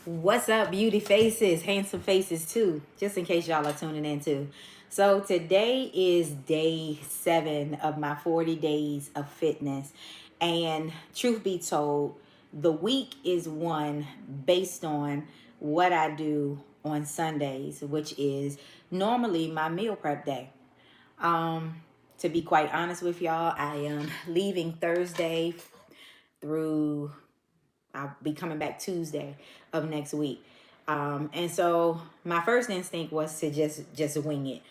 What's up, beauty faces, handsome faces too, just in case y'all are tuning in too. So today is day 7 of my 40 days of fitness. And truth be told, the week is one based on what I do on Sundays, which is normally my meal prep day. To be quite honest with y'all, I am leaving Thursday through I'll be coming back Tuesday of next week. And so my first instinct was to just wing it.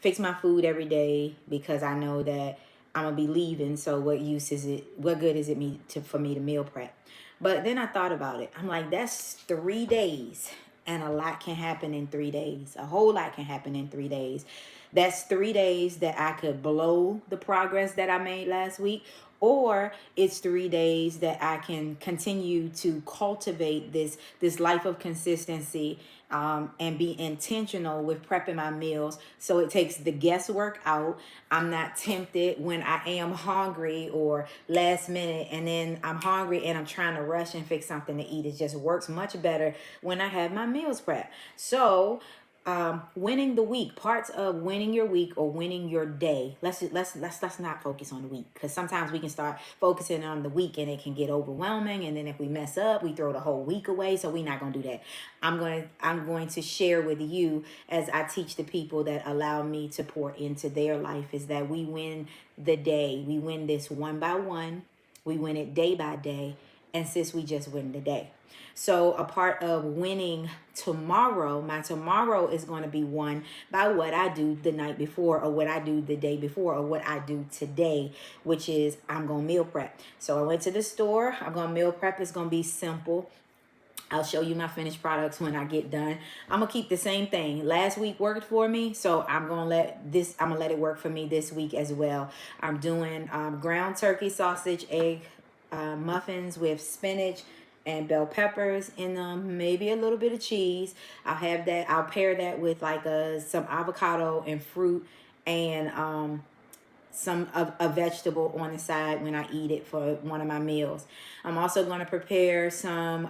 Fix my food every day because I know that I'm gonna be leaving. So what use is it? What good is it for me to meal prep? But then I thought about it. I'm like, that's 3 days, and a lot can happen in 3 days. A whole lot can happen in 3 days. That's 3 days that I could blow the progress that I made last week, or it's 3 days that I can continue to cultivate this life of consistency, and be intentional with prepping my meals so it takes the guesswork out. I'm not tempted when I am hungry or last minute and then I'm hungry and I'm trying to rush and fix something to eat. It just works much better when I have my meals prepped. So winning the week, parts of winning your week or winning your day. Let's not focus on the week, because sometimes we can start focusing on the week and it can get overwhelming, and then if we mess up we throw the whole week away. So we're not going to do that. I'm going to share with you, as I teach the people that allow me to pour into their life, is that we win the day. We win this one by one, we win it day by day, and sis, we just win the day. So a part of winning tomorrow, my tomorrow is going to be won by what I do the night before, or what I do the day before, or what I do today, which is I'm going to meal prep. So I went to the store. I'm going to meal prep. It's going to be simple. I'll show you my finished products when I get done. I'm gonna keep the same thing. Last week worked for me, so I'm gonna let it work for me this week as well. I'm doing ground turkey sausage, egg muffins with spinach and bell peppers in them, maybe a little bit of cheese. I'll pair that with like some avocado and fruit, and some of a vegetable on the side when I eat it for one of my meals. I'm also going to prepare some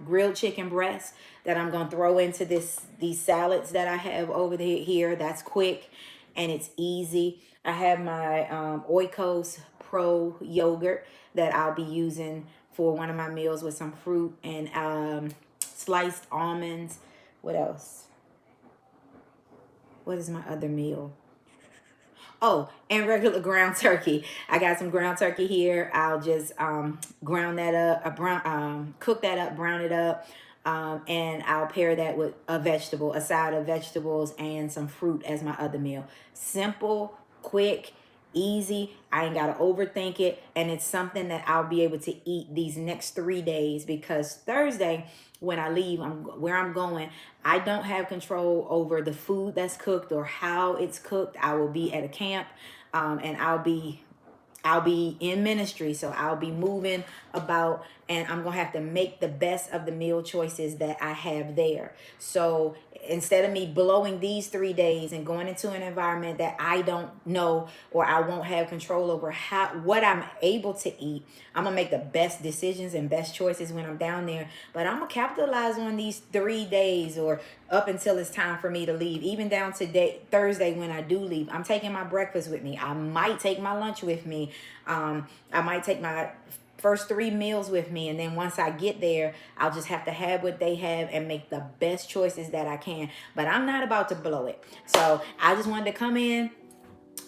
grilled chicken breasts that I'm going to throw into these salads that I have over here. That's quick and it's easy. I have my Oikos Pro yogurt that I'll be using for one of my meals with some fruit and sliced almonds. What else? What is my other meal? Oh, and regular ground turkey. I got some ground turkey here. I'll just ground that up, cook that up, brown it up, and I'll pair that with a side of vegetables, and some fruit as my other meal. Simple, quick, easy. I ain't got to overthink it. And it's something that I'll be able to eat these next 3 days, because Thursday, when I leave, where I'm going, I don't have control over the food that's cooked or how it's cooked. I will be at a camp, and I'll be in ministry, so I'll be moving about, and I'm gonna have to make the best of the meal choices that I have there. So instead of me blowing these 3 days and going into an environment that I don't know, or I won't have control over what I'm able to eat, I'm gonna make the best decisions and best choices when I'm down there. But I'm gonna capitalize on these 3 days, or up until it's time for me to leave, even down to Thursday when I do leave. I'm taking my breakfast with me. I might take my lunch with me. I might take my first 3 meals with me, and then once I get there, I'll just have to have what they have and make the best choices that I can. But I'm not about to blow it. So I just wanted to come in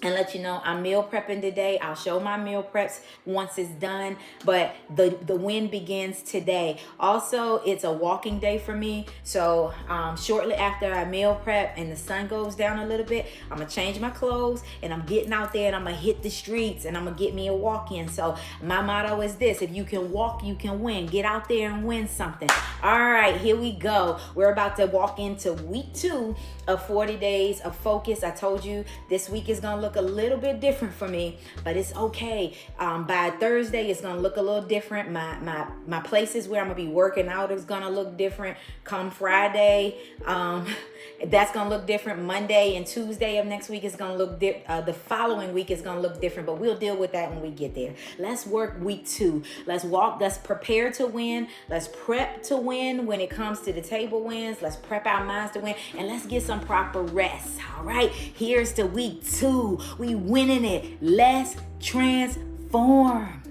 and let you know I'm meal prepping today. I'll show my meal preps once it's done, but the win begins today. Also, it's a walking day for me, so shortly after I meal prep and the sun goes down a little bit, I'm gonna change my clothes and I'm getting out there and I'm gonna hit the streets and I'm gonna get me a walk in. So my motto is this: if you can walk, you can win. Get out there and win something. All right, here we go. We're about to walk into week 2 of 40 days of focus. I told you this week is gonna look look a little bit different for me, but it's okay. By Thursday, it's gonna look a little different. My places where I'm gonna be working out is gonna look different. Come Friday, that's gonna look different. Monday and Tuesday of next week is gonna look different. The following week is gonna look different, but we'll deal with that when we get there. Let's work week 2. Let's walk. Let's prepare to win. Let's prep to win when it comes to the table wins. Let's prep our minds to win, and let's get some proper rest. All right. Here's to week 2. We winning it. Let's transform.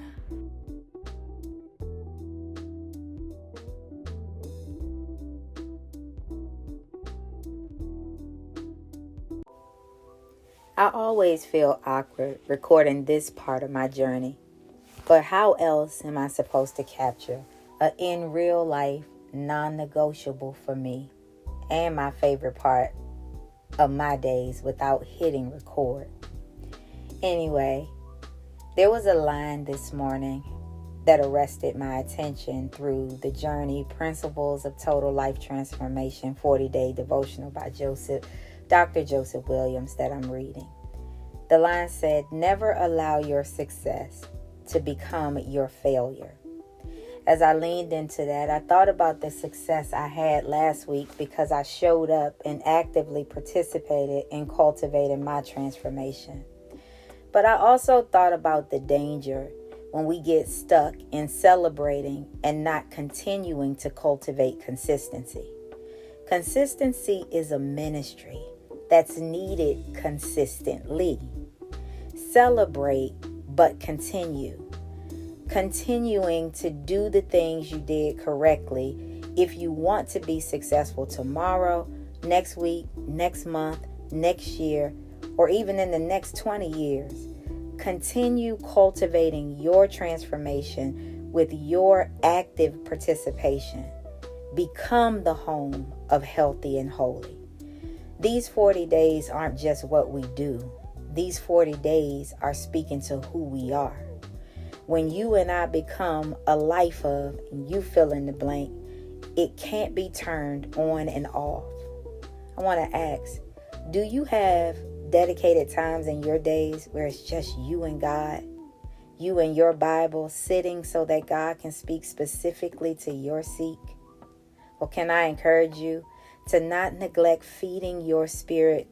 I always feel awkward recording this part of my journey, but how else am I supposed to capture a in real life non-negotiable for me and my favorite part of my days without hitting record? Anyway, there was a line this morning that arrested my attention through the Journey Principles of Total Life Transformation 40-Day Devotional by Dr. Joseph Williams that I'm reading. The line said, "Never allow your success to become your failure." As I leaned into that, I thought about the success I had last week because I showed up and actively participated in cultivating my transformation. But I also thought about the danger when we get stuck in celebrating and not continuing to cultivate consistency. Consistency is a ministry that's needed consistently. Celebrate, but continue. Continuing to do the things you did correctly if you want to be successful tomorrow, next week, next month, next year, or even in the next 20 years. Continue cultivating your transformation with your active participation. Become the home of healthy and holy. These 40 days aren't just what we do. These 40 days are speaking to who we are. When you and I become a life of, and you fill in the blank, it can't be turned on and off. I want to ask, do you have dedicated times in your days where it's just you and God, you and your Bible sitting so that God can speak specifically to your seek? Well, can I encourage you to not neglect feeding your spirit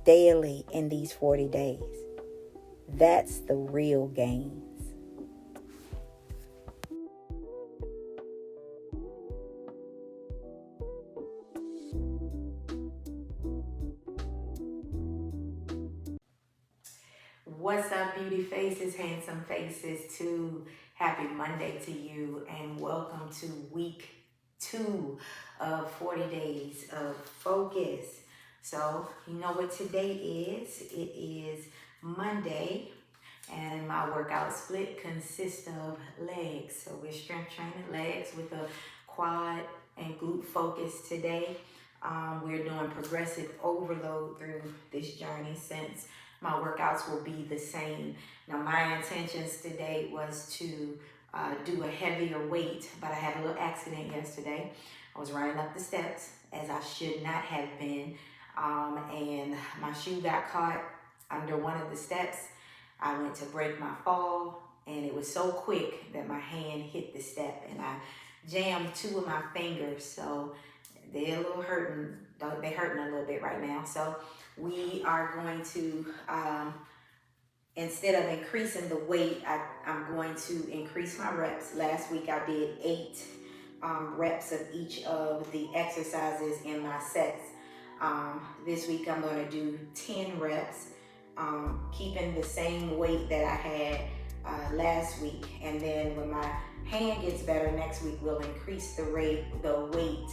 daily in these 40 days? That's the real gains. What's up, beauty faces, handsome faces, too? Happy Monday to you, and welcome to week 2 of 40 days of focus. So, you know what today is? It is Monday, and my workout split consists of legs. So we're strength training legs with a quad and glute focus today. We're doing progressive overload through this journey since my workouts will be the same. Now, my intentions today was to do a heavier weight, but I had a little accident yesterday. I was running up the steps as I should not have been, and my shoe got caught under one of the steps. I went to break my fall, and it was so quick that my hand hit the step, and I jammed 2 of my fingers, so they're a little hurting. They're hurting a little bit right now. So we are going to, instead of increasing the weight, I'm going to increase my reps. Last week I did 8 reps of each of the exercises in my sets. This week I'm going to do 10 reps, keeping the same weight that I had last week. And then when my hand gets better next week, we'll increase the weight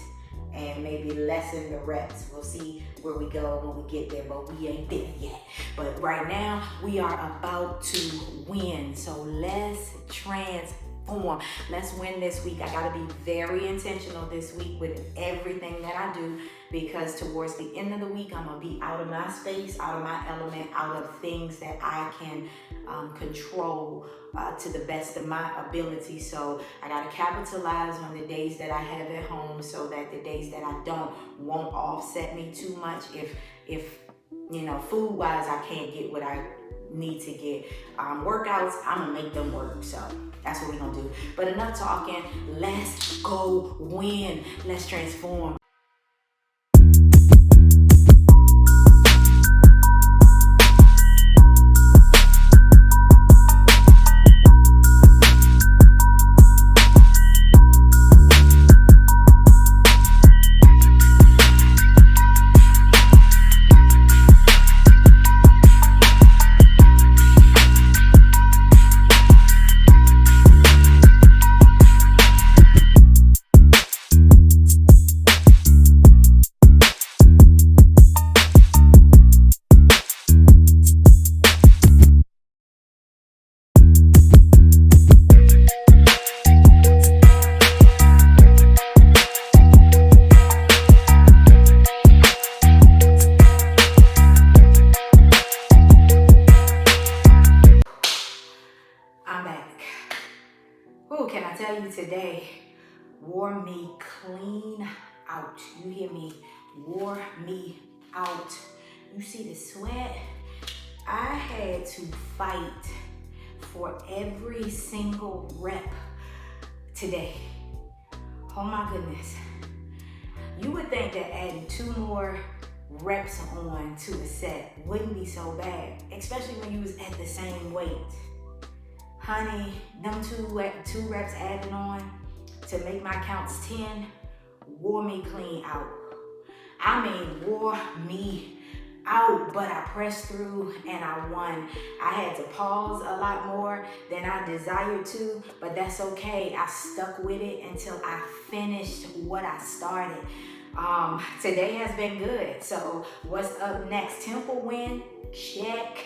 and maybe lessen the reps. We'll see where we go when we get there, but we ain't there yet. But right now, we are about to win. So let's transform. Let's win this week. I gotta be very intentional this week with everything that I do, because towards the end of the week, I'm gonna be out of my space, out of my element, out of things that I can control to the best of my ability. So I gotta capitalize on the days that I have at home so that the days that I don't won't offset me too much. If food wise, I can't get what I need to get. Workouts, I'm gonna make them work. So that's what we're gonna do. But enough talking. Let's go win. Let's transform. Can I tell you today, wore me clean out. You hear me? Wore me out. You see the sweat? I had to fight for every single rep today. Oh my goodness. You would think that adding 2 more reps on to a set wouldn't be so bad, especially when you was at the same weight. Honey, them two reps added on to make my counts 10 wore me clean out. I mean, wore me out, but I pressed through and I won. I had to pause a lot more than I desired to, but that's okay. I stuck with it until I finished what I started. Today has been good. So what's up next? Temple win, check.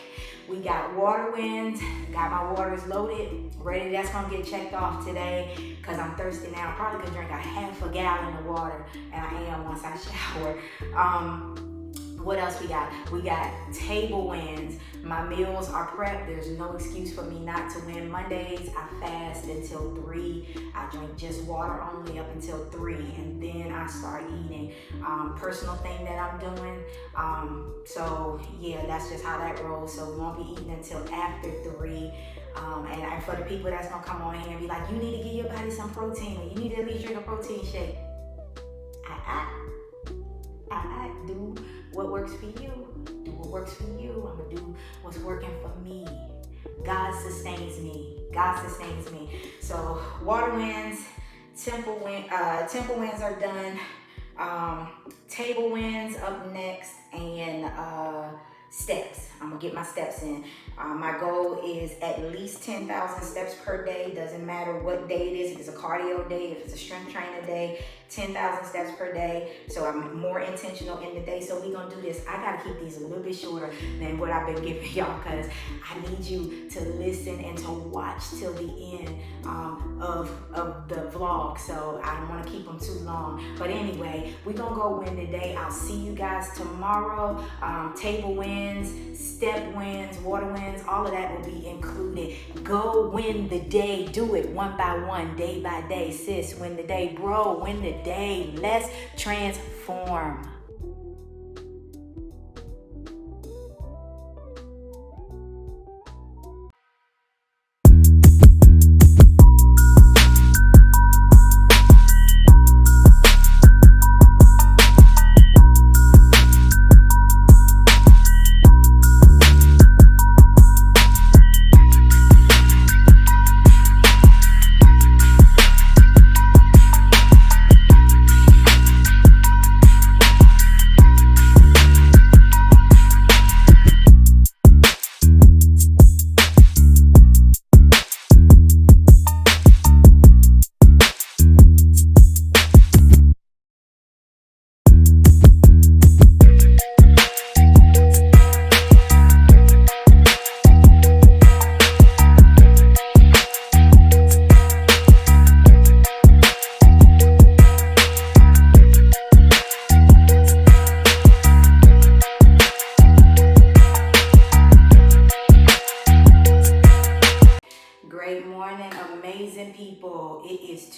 We got water wins. Got my waters loaded, ready. That's gonna get checked off today because I'm thirsty now. I'm probably gonna drink a half a gallon of water, and I am once I shower. What else we got? We got table wins. My meals are prepped. There's no excuse for me not to win. Mondays, I fast until 3. I drink just water only up until 3, and then I start eating. Personal thing that I'm doing. So yeah, that's just how that rolls. So we won't be eating until after 3. And for the people that's gonna come on here and be like, you need to give your body some protein, or you need to at least drink a protein shake. I do what works for you. Do what works for you. I'm gonna do what's working for me. God sustains me. God sustains me. So water wins, temple wins are done. Table wins up next, and steps. I'm gonna get my steps in. My goal is at least 10,000 steps per day. Doesn't matter what day it is. If it's a cardio day, if it's a strength trainer day, 10,000 steps per day. So I'm more intentional in the day. So we're gonna do this. I gotta keep these a little bit shorter than what I've been giving y'all, because I need you to listen and to watch till the end of the vlog. So I don't wanna keep them too long. But anyway, we're gonna go win today. I'll see you guys tomorrow. Table wins, step wins, water wins, all of that will be included. Go win the day. Do it one by one, day by day. Sis, win the day. Bro, win the day. Let's transform.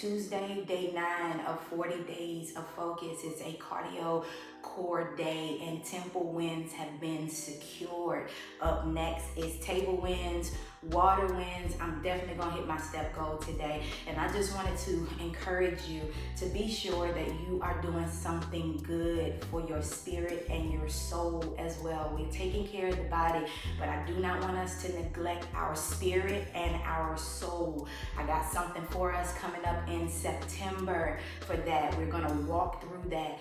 Tuesday, day 9 of 40 days of focus. It's a cardio core day, and temple wins have been secured. Up next is table wins, water wins. I'm definitely gonna hit my step goal today, and I just wanted to encourage you to be sure that you are doing something good for your spirit and your soul as well. We're taking care of the body, but I do not want us to neglect our spirit and our soul. I got something for us coming up in September for that. We're gonna walk through that,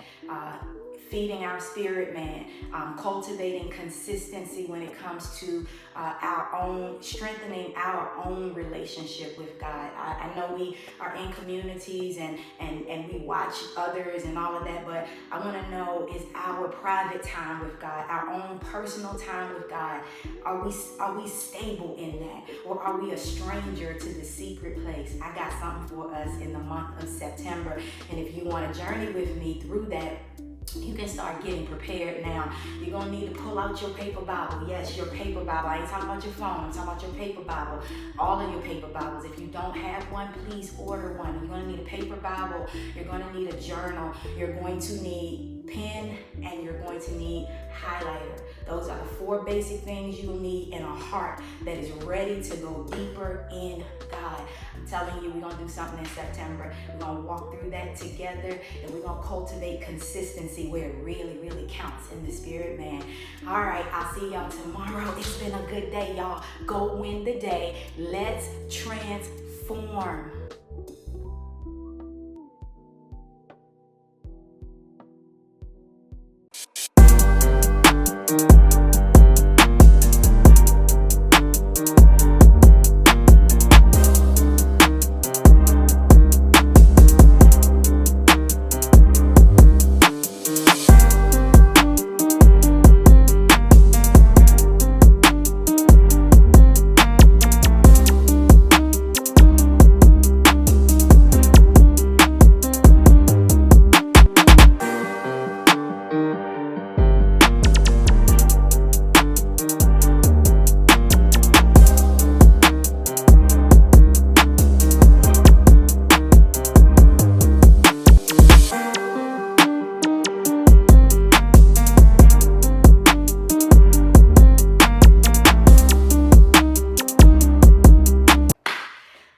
feeding our spirit man, cultivating consistency when it comes to strengthening our own relationship with God. I know we are in communities and we watch others and all of that, but I want to know, is our private time with God, our own personal time with God, are we stable in that, or are we a stranger to the secret place? I got something for us in the month of September, and if you want to journey with me through that, you can start getting prepared now. You're going to need to pull out your paper Bible. Yes, your paper Bible. I ain't talking about your phone. I'm talking about your paper Bible. All of your paper Bibles. If you don't have one, please order one. You're going to need a paper Bible. You're going to need a journal. You're going to need pen, and you're going to need highlighter. Those are the 4 basic things you'll need in a heart that is ready to go deeper in God. I'm telling you, we're going to do something in September. We're going to walk through that together, and we're going to cultivate consistency where it really, really counts in the spirit, man. All right, I'll see y'all tomorrow. It's been a good day, y'all. Go win the day. Let's transform.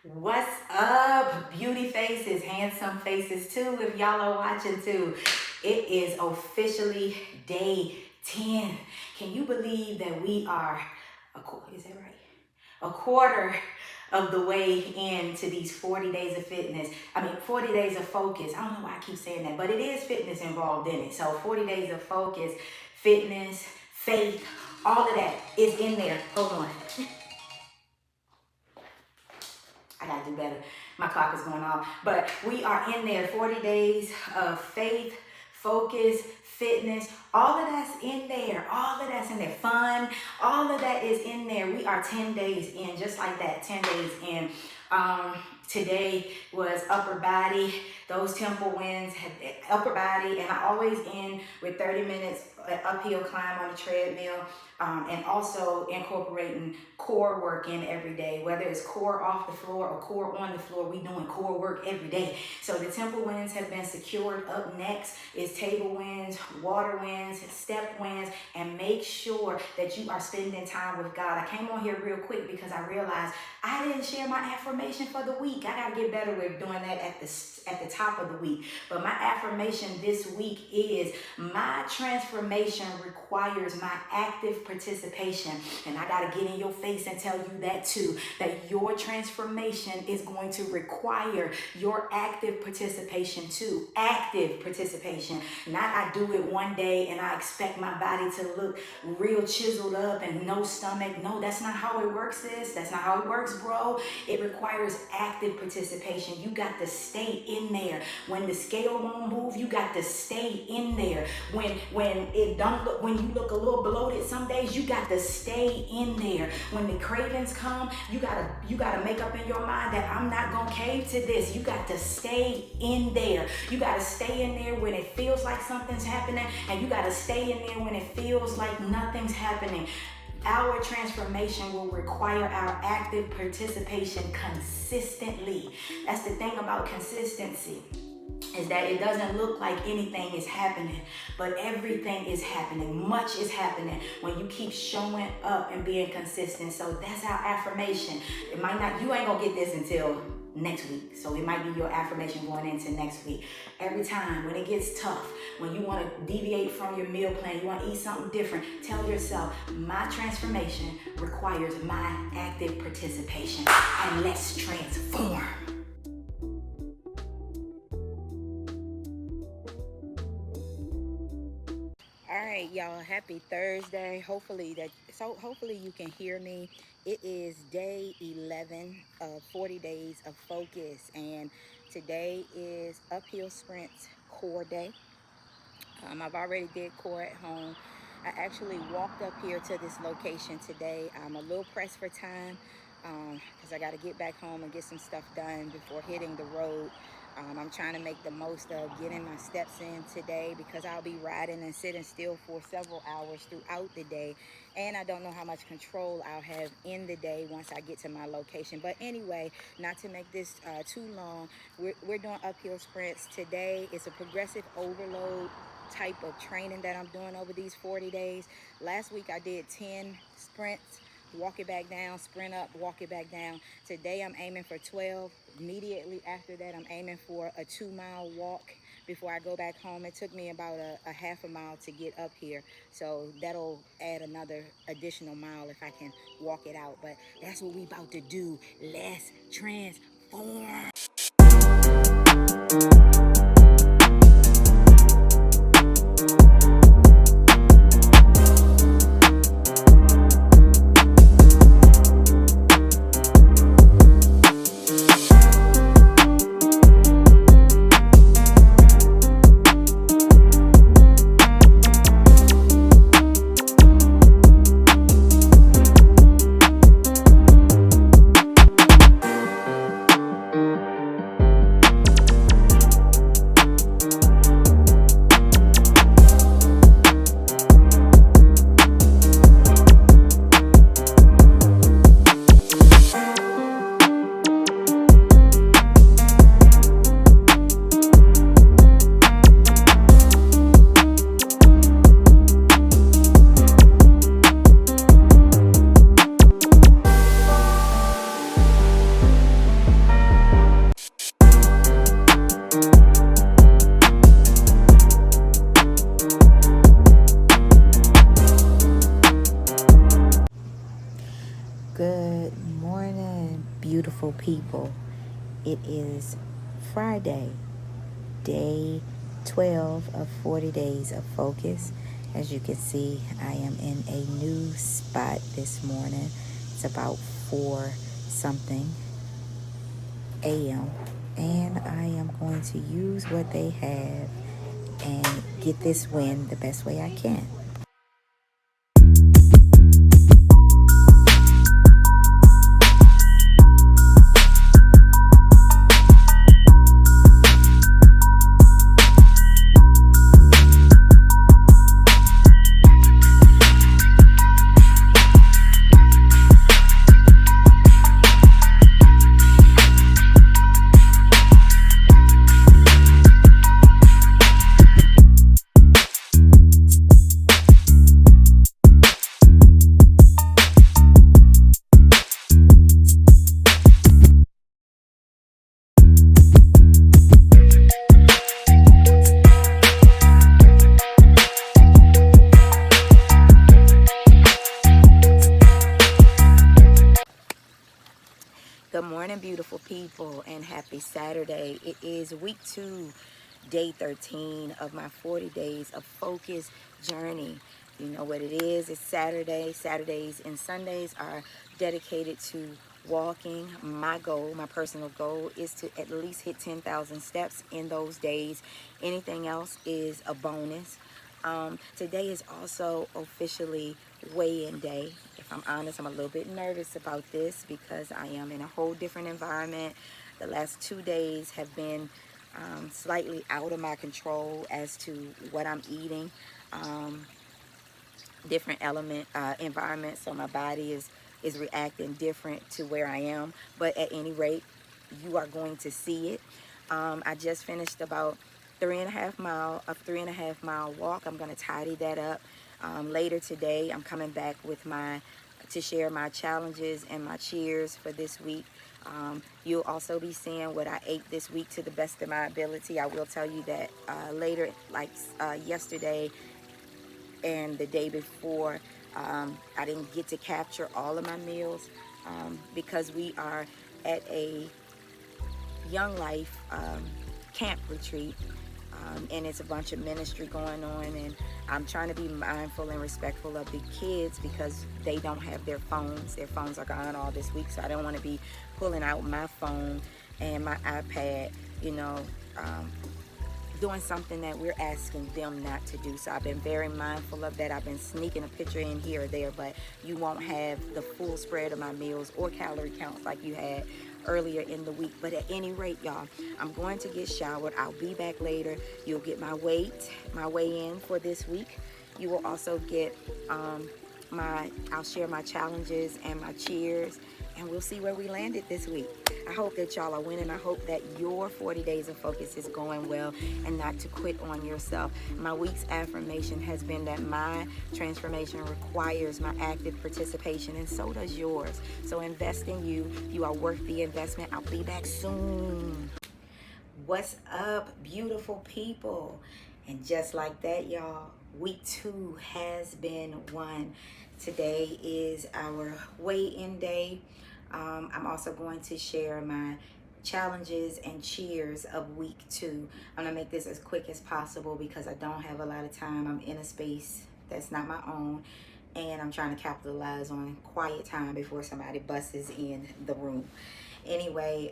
What's up, beauty faces, handsome faces too, if y'all are watching too. It is officially day 10. Can you believe that we are, is that right? A quarter of the way into these 40 days of fitness. 40 days of focus. I don't know why I keep saying that, but it is fitness involved in it. So 40 days of focus, fitness, faith, all of that is in there. Hold on. I gotta do better. My clock is going off. But we are in there, 40 days of faith, focus, fitness. All of that's in there. All of that's in there. Fun. All of that is in there. We are 10 days in, just like that, 10 days in. Today was upper body. Those temple wins, upper body, and I always end with 30 minutes uphill climb on the treadmill, and also incorporating core work in every day, whether it's core off the floor or core on the floor. We doing core work every day. So the temple wins have been secured. Up next is table wins, water wins, step wins, and make sure that you are spending time with God. I came on here real quick because I realized I didn't share my affirmation for the week. I gotta get better with doing that at the top of the week. But my affirmation this week is, my transformation requires my active participation. And I gotta get in your face and tell you that too, that your transformation is going to require your active participation too. Active participation. Not I do it one day and I expect my body to look real chiseled up and no stomach. No, that's not how it works, sis. That's not how it works, bro. It requires active participation. You got to stay in there. When the scale won't move, you got to stay in there. When you look a little bloated some days, you got to stay in there. When the cravings come, you gotta make up in your mind that I'm not gonna cave to this. You got to stay in there. You got to stay in there when it feels like something's happening, and you got to stay in there when it feels like nothing's happening. Our transformation will require our active participation consistently. That's the thing about consistency, is that it doesn't look like anything is happening, but everything is happening. Much is happening when you keep showing up and being consistent. So that's our affirmation. It might not, you ain't gonna get this until next week. So it might be your affirmation going into next week. Every time when it gets tough, when you want to deviate from your meal plan, you want to eat something different, tell yourself, my transformation requires my active participation, and let's transform. All right, y'all, happy Thursday. Hopefully you can hear me. It is day 11 of 40 days of focus, and today is uphill sprints core day. I've already did core at home. I actually walked up here to this location today. I'm a little pressed for time because I got to get back home and get some stuff done before hitting the road. I'm trying to make the most of getting my steps in today because I'll be riding and sitting still for several hours throughout the day, and I don't know how much control I'll have in the day once I get to my location. But anyway, not to make this too long, we're doing uphill sprints today. It's a progressive overload type of training that I'm doing over these 40 days. Last week I did 10 sprints, walk it back down, sprint up, walk it back down. Today I'm aiming for 12. Immediately after that, I'm aiming for a 2-mile walk before I go back home. It took me about a half a mile to get up here, so that'll add another additional mile if I can walk it out. But that's what we about to do. Let's transform. Good morning, beautiful people. It is Friday, day 12 of 40 days of focus. As you can see, I am in a new spot this morning. It's about 4 something a.m. and I am going to use what they have and get this win the best way I can. Good morning, beautiful people, and happy Saturday. It is week 2, day 13 of my 40 days of focus journey. You know what it is. It's Saturday. Saturdays and Sundays are dedicated to walking. My goal, my personal goal, is to at least hit 10,000 steps in those days. Anything else is a bonus. Today is also officially weigh-in day. If I'm honest, I'm a little bit nervous about this because I am in a whole different environment. The last 2 days have been slightly out of my control as to what I'm eating. different environment, so my body is reacting different to where I am. But at any rate, you are going to see it. I just finished about a 3.5 mile walk. I'm going to tidy that up. Later today, I'm coming back with to share my challenges and my cheers for this week. You'll also be seeing what I ate this week to the best of my ability. I will tell you that later, like yesterday and the day before, I didn't get to capture all of my meals because we are at a Young Life camp retreat. And it's a bunch of ministry going on, and I'm trying to be mindful and respectful of the kids because they don't have their phones. Their phones are gone all this week, so I don't want to be pulling out my phone and my iPad, doing something that we're asking them not to do. So I've been very mindful of that. I've been sneaking a picture in here or there, but you won't have the full spread of my meals or calorie counts like you had earlier in the week. But at any rate, y'all, I'm going to get showered. I'll be back later. You'll get my weigh in for this week. You will also get I'll share my challenges and my cheers, and we'll see where we landed this week. I hope that y'all are winning. I hope that your 40 days of focus is going well and not to quit on yourself. My week's affirmation has been that my transformation requires my active participation, and so does yours. So invest in you. You are worth the investment. I'll be back soon. What's up, beautiful people? And just like that, y'all, week 2 has been won. Today is our weigh-in day. I'm also going to share my challenges and cheers of week 2. I'm gonna make this as quick as possible because I don't have a lot of time. I'm in a space that's not my own, and I'm trying to capitalize on quiet time before somebody busts in the room. Anyway,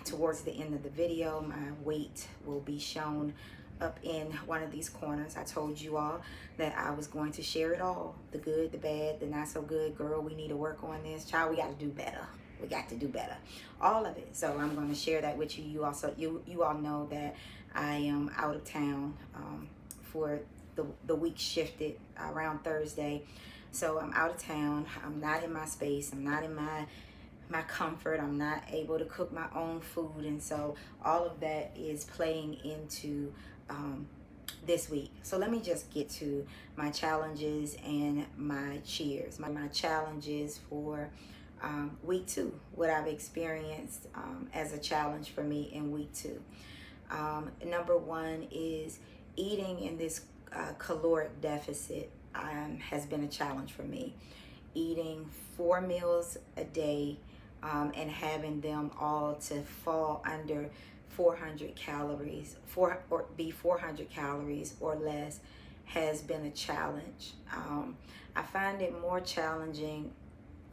towards the end of the video, my weight will be shown up in one of these corners. I told you all that I was going to share it all, the good, the bad, the not so good. Girl, we need to work on this. Child, we got to do better. We got to do better. All of it. So I'm going to share that with you. You all know that I am out of town for the week shifted around Thursday. So I'm out of town. I'm not in my space. I'm not in my comfort. I'm not able to cook my own food, and so all of that is playing into this week. So let me just get to my challenges and my cheers. My challenges for week 2, what I've experienced as a challenge for me in week 2. Number 1 is eating in this caloric deficit has been a challenge for me. Eating 4 meals a day and having them all to fall under 400 calories, be 400 calories or less has been a challenge. I find it more challenging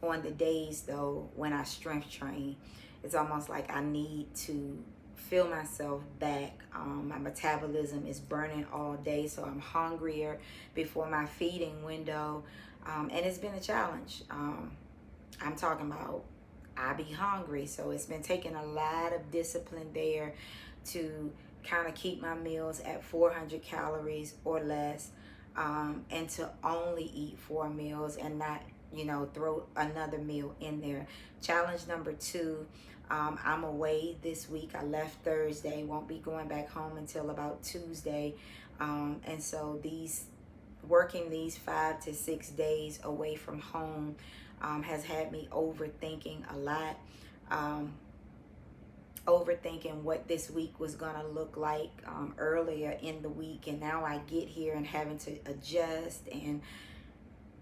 on the days though when I strength train. It's almost like I need to feel myself back. My metabolism is burning all day, so I'm hungrier before my feeding window, and it's been a challenge. I'm talking about I be hungry, so it's been taking a lot of discipline there to kind of keep my meals at 400 calories or less, and to only eat 4 meals and not throw another meal in there. Challenge number 2, I'm away this week. I left Thursday, won't be going back home until about Tuesday, and so working these 5 to 6 days away from home has had me overthinking a lot, overthinking what this week was gonna look like earlier in the week, and now I get here and having to adjust and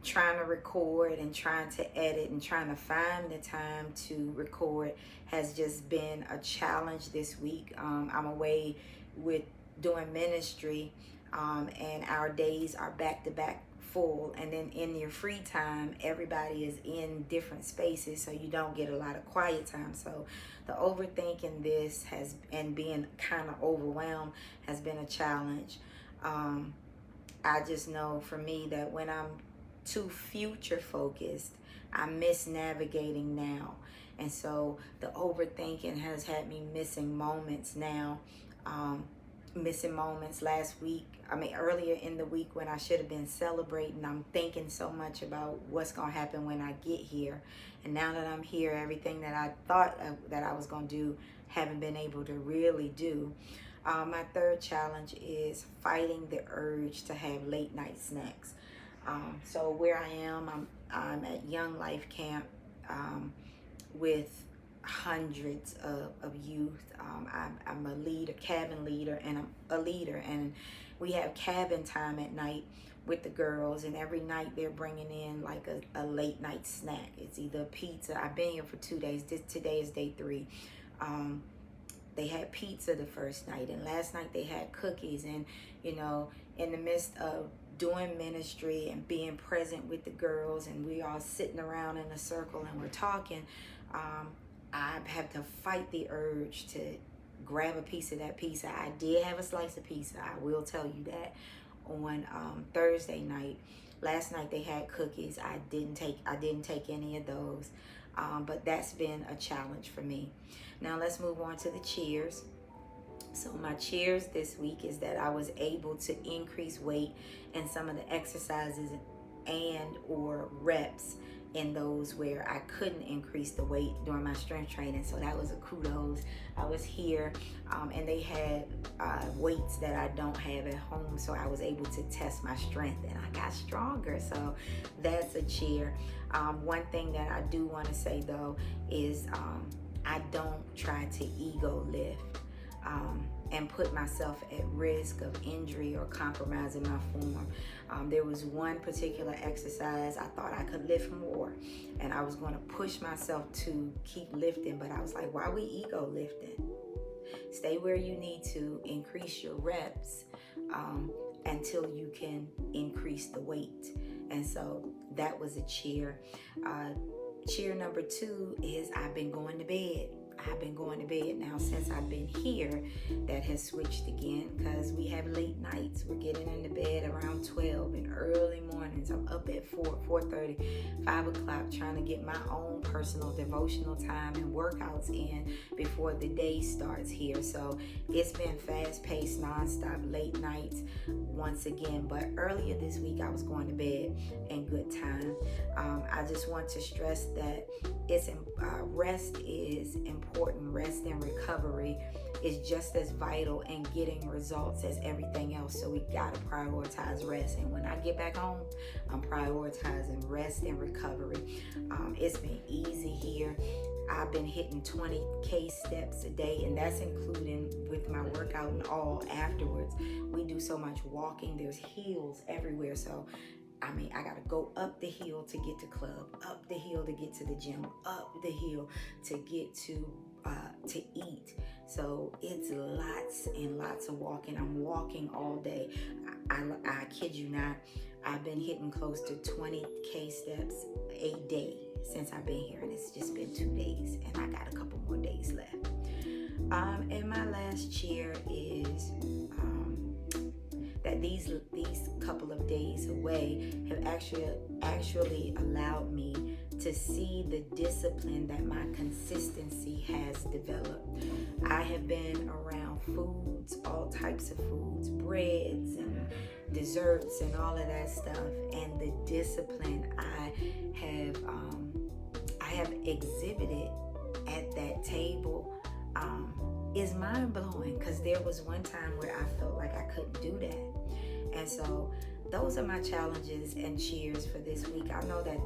trying to record and trying to edit and trying to find the time to record has just been a challenge this week. I'm away with doing ministry, and our days are back to back full, and then in your free time everybody is in different spaces, so you don't get a lot of quiet time. So the overthinking this and being kind of overwhelmed has been a challenge. I just know for me that when I'm too future focused, I miss navigating now, and so the overthinking has had me missing moments now, missing moments last week. Earlier in the week when I should have been celebrating. I'm thinking so much about what's going to happen when I get here. And now that I'm here, everything that I thought that I was going to do, haven't been able to really do. My third challenge is fighting the urge to have late night snacks. So where I am, I'm at Young Life Camp with hundreds of youth. I'm a leader, cabin leader, and I'm a leader, and we have cabin time at night with the girls, and every night they're bringing in like a late night snack. It's either pizza. I've been here for 2 days. Today is day 3. They had pizza the first night, and last night they had cookies. And in the midst of doing ministry and being present with the girls, and we all sitting around in a circle and we're talking, I have to fight the urge to grab a piece of that pizza. I did have a slice of pizza, I will tell you that, on Thursday night. Last night they had cookies. I didn't take any of those, but that's been a challenge for me. Now let's move on to the cheers. So my cheers this week is that I was able to increase weight in some of the exercises and or reps in those where I couldn't increase the weight during my strength training. So that was a kudos. I was here and they had weights that I don't have at home, so I was able to test my strength and I got stronger. So that's a cheer. One thing that I do want to say though is I don't try to ego lift and put myself at risk of injury or compromising my form. There was one particular exercise I thought I could lift more, and I was going to push myself to keep lifting, but I was like, why are we ego lifting? Stay where you need to, increase your reps until you can increase the weight. And so that was a cheer. Cheer number 2 is I've been going to bed. I've been going to bed now since I've been here. That has switched again because we have late nights. We're getting into bed around 12 and early mornings. I'm up at 4:30, 5 o'clock trying to get my own personal devotional time and workouts in before the day starts here. So it's been fast-paced, nonstop, late nights once again. But earlier this week I was going to bed in good time. I just want to stress that rest is important. Rest and recovery is just as vital in getting results as everything else. So we gotta prioritize rest. And when I get back home, I'm prioritizing rest and recovery. It's been easy here. I've been hitting 20K steps a day, and that's including with my workout and all afterwards. We do so much walking. There's hills everywhere. So I gotta go up the hill to get to club, up the hill to get to the gym, up the hill to get to eat. So it's lots and lots of walking. I'm walking all day. I kid you not, I've been hitting close to 20K steps a day since I've been here, and it's just been 2 days, and I got a couple more days left. And my last cheer is that these couple of days away have actually allowed me to see the discipline that my consistency has developed. I have been around foods, all types of foods, breads and desserts and all of that stuff, and the discipline I have exhibited at that table is mind-blowing, because there was one time where I felt like I couldn't do that. And so those are my challenges and cheers for this week. I know that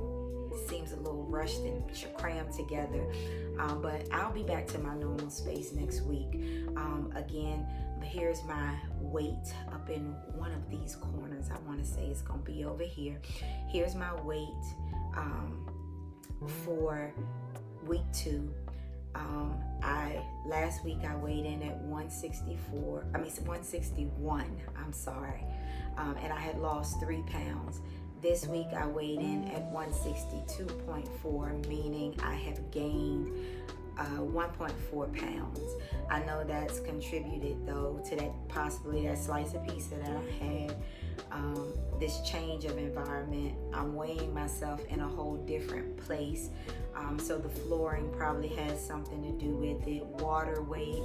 it seems a little rushed and crammed together, but I'll be back to my normal space next week. Again, here's my weight up in one of these corners. I want to say it's going to be over here. Here's my weight for week 2. Last week I weighed in at 161, I'm sorry. And I had lost 3 pounds. This week I weighed in at 162.4, meaning I have gained 1.4 pounds. I know that's contributed though to that slice of pizza that I had. This change of environment, I'm weighing myself in a whole different place. So the flooring probably has something to do with it, water weight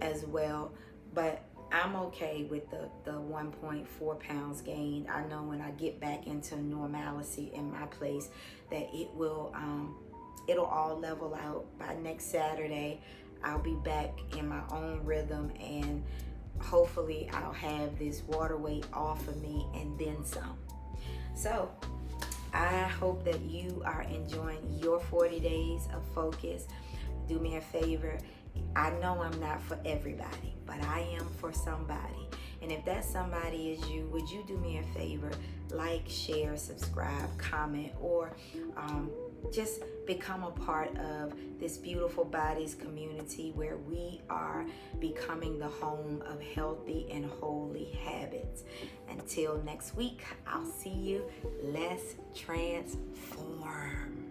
as well. but I'm okay with the 1.4 pounds gained. I know when I get back into normalcy in my place that it'll all level out by next Saturday. I'll be back in my own rhythm, and hopefully I'll have this water weight off of me and then some. So I hope that you are enjoying your 40 days of focus. Do me a favor. I know I'm not for everybody, but I am for somebody. And if that somebody is you, would you do me a favor? Like, share, subscribe, comment, or just become a part of this Beautiful Bodies community where we are becoming the home of healthy and holy habits. Until next week, I'll see you. Let's transform.